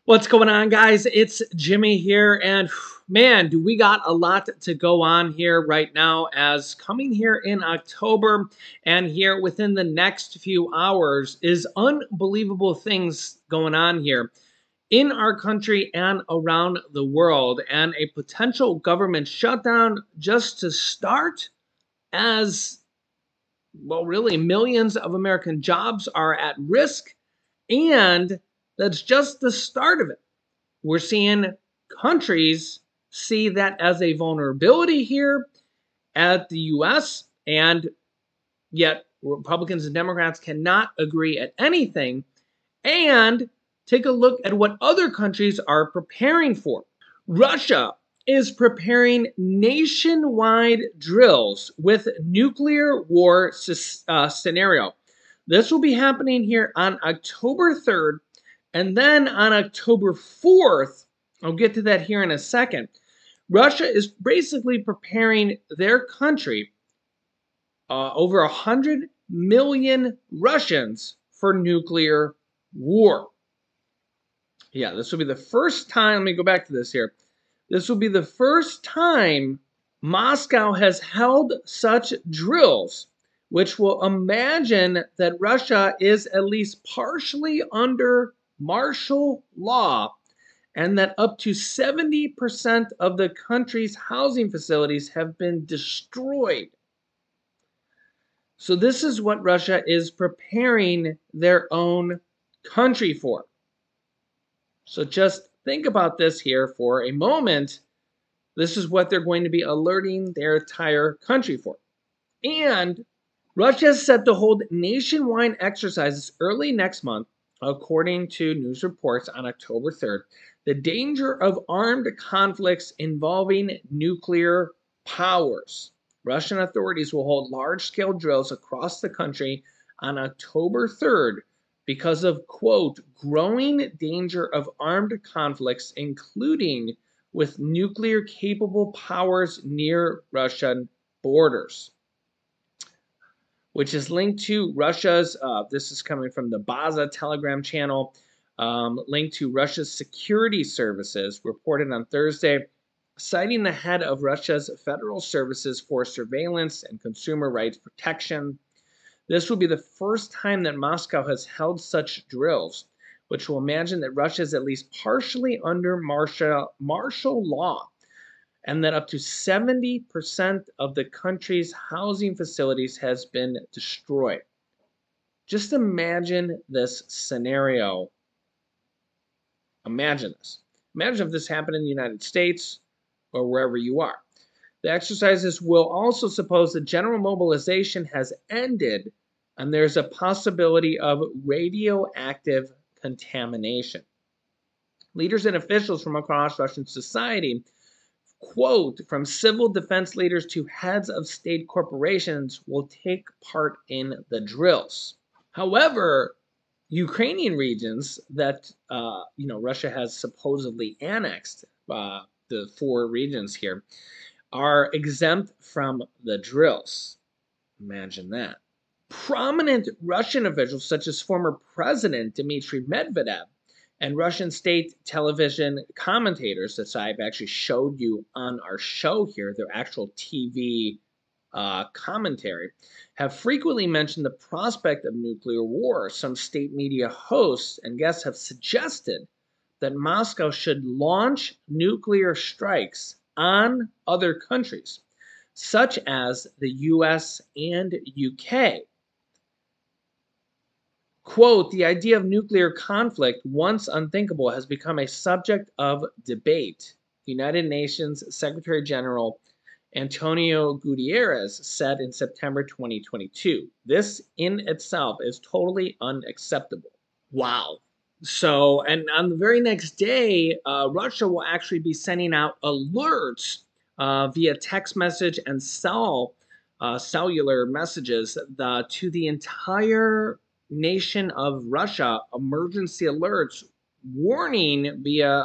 What's going on, guys? It's Jimmy here, and man, do we got a lot to go on here right now, as coming here in October and here within the next few hours is unbelievable things going on here in our country and around the world, and a potential government shutdown just to start, as well, really millions of American jobs are at risk, and that's just the start of it. We're seeing countries see that as a vulnerability here at the US, and yet Republicans and Democrats cannot agree at anything. And take a look at what other countries are preparing for. Russia is preparing nationwide drills with nuclear war scenario. This will be happening here on October 3rd, and then on October 4th, I'll get to that here in a second, Russia is basically preparing their country, over 100 million Russians, for nuclear war. Yeah, this will be the first time, let me go back to this here. This will be the first time Moscow has held such drills, which will imagine that Russia is at least partially under martial law, and that up to 70% of the country's housing facilities have been destroyed. So this is what Russia is preparing their own country for. So just think about this here for a moment. This is what they're going to be alerting their entire country for. And Russia is set to hold nationwide exercises early next month, according to news reports on October 3rd. The danger of armed conflicts involving nuclear powers. Russian authorities will hold large-scale drills across the country on October 3rd because of, quote, growing danger of armed conflicts, including with nuclear-capable powers near Russian borders, which is linked to Russia's, this is coming from the Baza Telegram channel, linked to Russia's security services, reported on Thursday, citing the head of Russia's Federal Services for Surveillance and Consumer Rights Protection. This will be the first time that Moscow has held such drills, which will imagine that Russia is at least partially under martial law, and that up to 70% of the country's housing facilities has been destroyed. Just imagine this scenario. Imagine this. Imagine if this happened in the United States or wherever you are. The exercises will also suppose that general mobilization has ended and there's a possibility of radioactive contamination. Leaders and officials from across Russian society, quote, from civil defense leaders to heads of state corporations, will take part in the drills. However, Ukrainian regions that Russia has supposedly annexed, the 4 regions here, are exempt from the drills. Imagine that. Prominent Russian officials, such as former President Dmitry Medvedev, and Russian state television commentators that I've actually showed you on our show here, their actual TV commentary, have frequently mentioned the prospect of nuclear war. Some state media hosts and guests have suggested that Moscow should launch nuclear strikes on other countries, such as the US and UK. Quote, the idea of nuclear conflict, once unthinkable, has become a subject of debate, United Nations Secretary General Antonio Guterres said in September 2022. This in itself is totally unacceptable. Wow. So, and on the very next day, Russia will actually be sending out alerts via text message and cellular messages to the entire nation of Russia, emergency alerts, warning via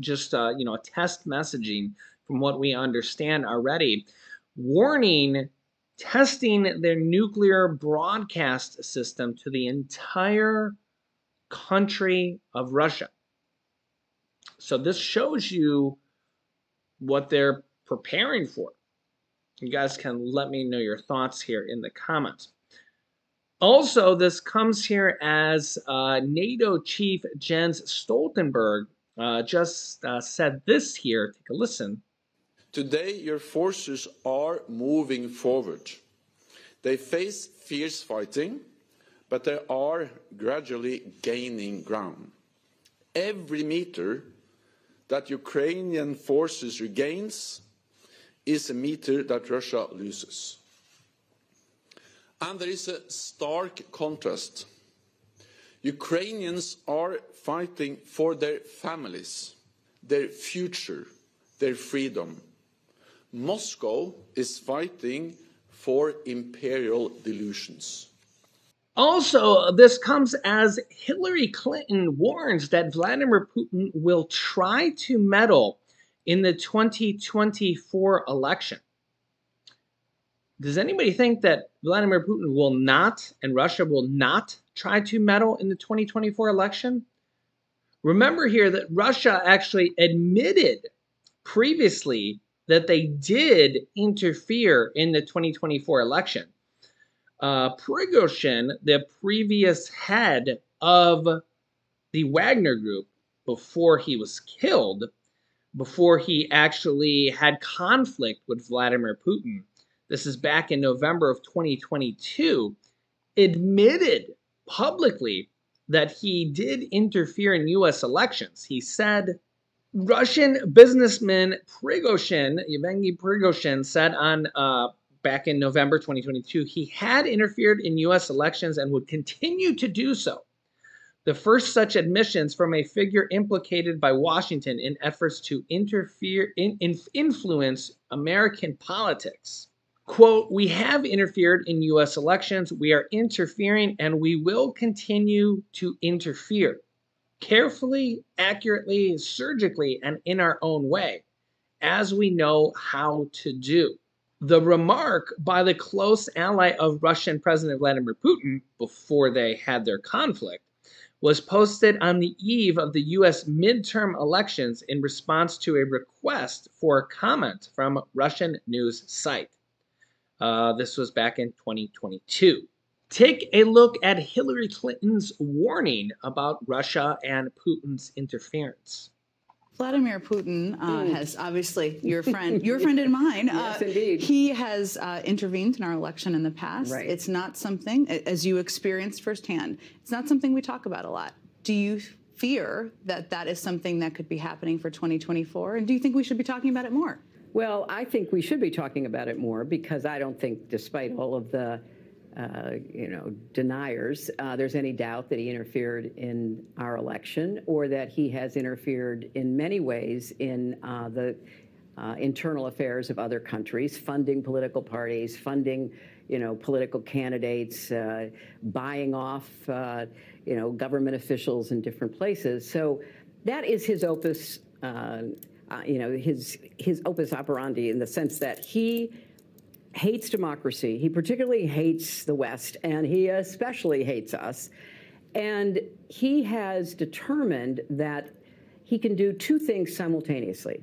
test messaging, from what we understand already, warning, testing their nuclear broadcast system to the entire country of Russia. So this shows you what they're preparing for. You guys can let me know your thoughts here in the comments. Also, this comes here as NATO Chief Jens Stoltenberg just said this here. Take a listen. Today, your forces are moving forward. They face fierce fighting, but they are gradually gaining ground. Every meter that Ukrainian forces regains is a meter that Russia loses. And there is a stark contrast. Ukrainians are fighting for their families, their future, their freedom. Moscow is fighting for imperial delusions. Also, this comes as Hillary Clinton warns that Vladimir Putin will try to meddle in the 2024 election. Does anybody think that Vladimir Putin will not and Russia will not try to meddle in the 2024 election? Remember here that Russia actually admitted previously that they did interfere in the 2024 election. Prigozhin, the previous head of the Wagner Group, before he was killed, before he actually had conflict with Vladimir Putin, this is back in November of 2022, admitted publicly that he did interfere in U.S. elections. He said, Russian businessman Prigozhin, Yevgeny Prigozhin, said on back in November 2022, he had interfered in U.S. elections and would continue to do so. The first such admissions from a figure implicated by Washington in efforts to influence American politics. Quote, we have interfered in U.S. elections. We are interfering and we will continue to interfere. Carefully, accurately, surgically, and in our own way, as we know how to do. The remark by the close ally of Russian President Vladimir Putin before they had their conflict was posted on the eve of the U.S. midterm elections in response to a request for a comment from a Russian news site. This was back in 2022. Take a look at Hillary Clinton's warning about Russia and Putin's interference. Vladimir Putin has obviously your friend and mine. Yes, indeed. He has intervened in our election in the past. Right. It's not something, as you experienced firsthand, it's not something we talk about a lot. Do you fear that that is something that could be happening for 2024? And do you think we should be talking about it more? Well, I think we should be talking about it more because I don't think, despite all of the deniers, there's any doubt that he interfered in our election or that he has interfered in many ways in the internal affairs of other countries, funding political parties, funding, political candidates, buying off, government officials in different places. So that is his opus, his opus operandi in the sense that he hates democracy. He particularly hates the West, and he especially hates us. And he has determined that he can do two things simultaneously.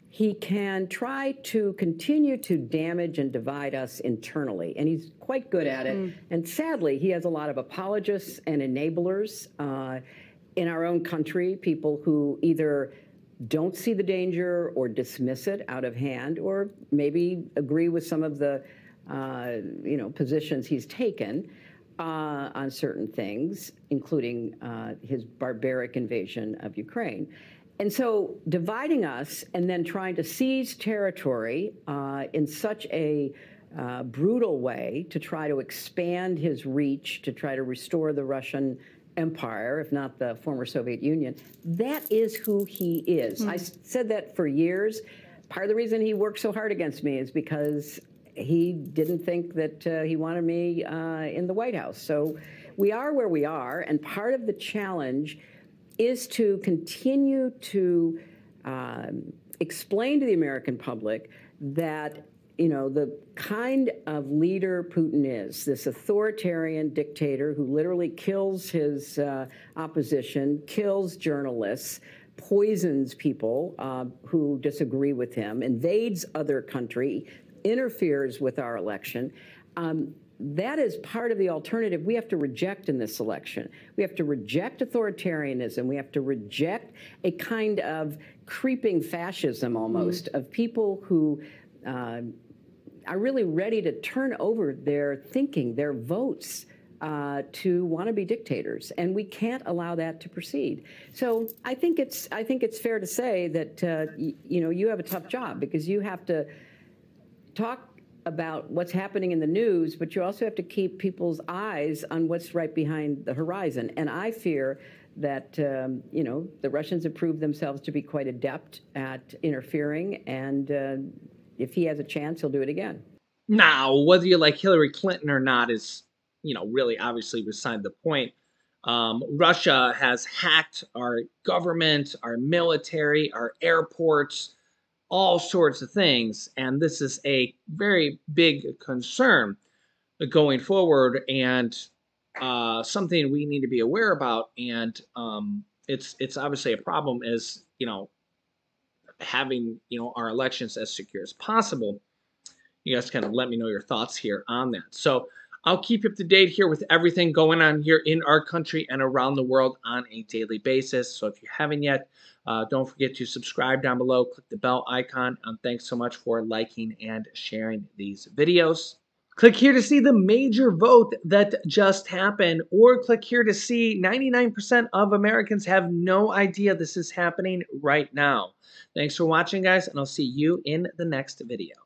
He can try to continue to damage and divide us internally, and he's quite good at it. And sadly, he has a lot of apologists and enablers in our own country, people who either don't see the danger or dismiss it out of hand, or maybe agree with some of the, positions he's taken on certain things, including his barbaric invasion of Ukraine. And so dividing us and then trying to seize territory in such a brutal way to try to expand his reach, to try to restore the Russian Empire, if not the former Soviet Union, that is who he is. I said that for years. Part of the reason he worked so hard against me is because he didn't think that he wanted me in the White House. So we are where we are, and part of the challenge is to continue to explain to the American public that the kind of leader Putin is, this authoritarian dictator who literally kills his opposition, kills journalists, poisons people who disagree with him, invades other country, interferes with our election. That is part of the alternative we have to reject in this election. We have to reject authoritarianism. We have to reject a kind of creeping fascism almost of people who are really ready to turn over their thinking, their votes, to want to be dictators, and we can't allow that to proceed. So I think it's fair to say that you have a tough job, because you have to talk about what's happening in the news, but you also have to keep people's eyes on what's right behind the horizon. And I fear that the Russians have proved themselves to be quite adept at interfering, and if he has a chance, he'll do it again. Now, whether you like Hillary Clinton or not is, really obviously beside the point. Russia has hacked our government, our military, our airports, all sorts of things, and this is a very big concern going forward, and something we need to be aware about. And it's obviously a problem, is having our elections as secure as possible. You guys kind of let me know your thoughts here on that. So I'll keep you up to date here with everything going on here in our country and around the world on a daily basis. So if you haven't yet, don't forget to subscribe down below, click the bell icon, and thanks so much for liking and sharing these videos. Click here to see the major vote that just happened, or click here to see 99% of Americans have no idea this is happening right now. Thanks for watching, guys, and I'll see you in the next video.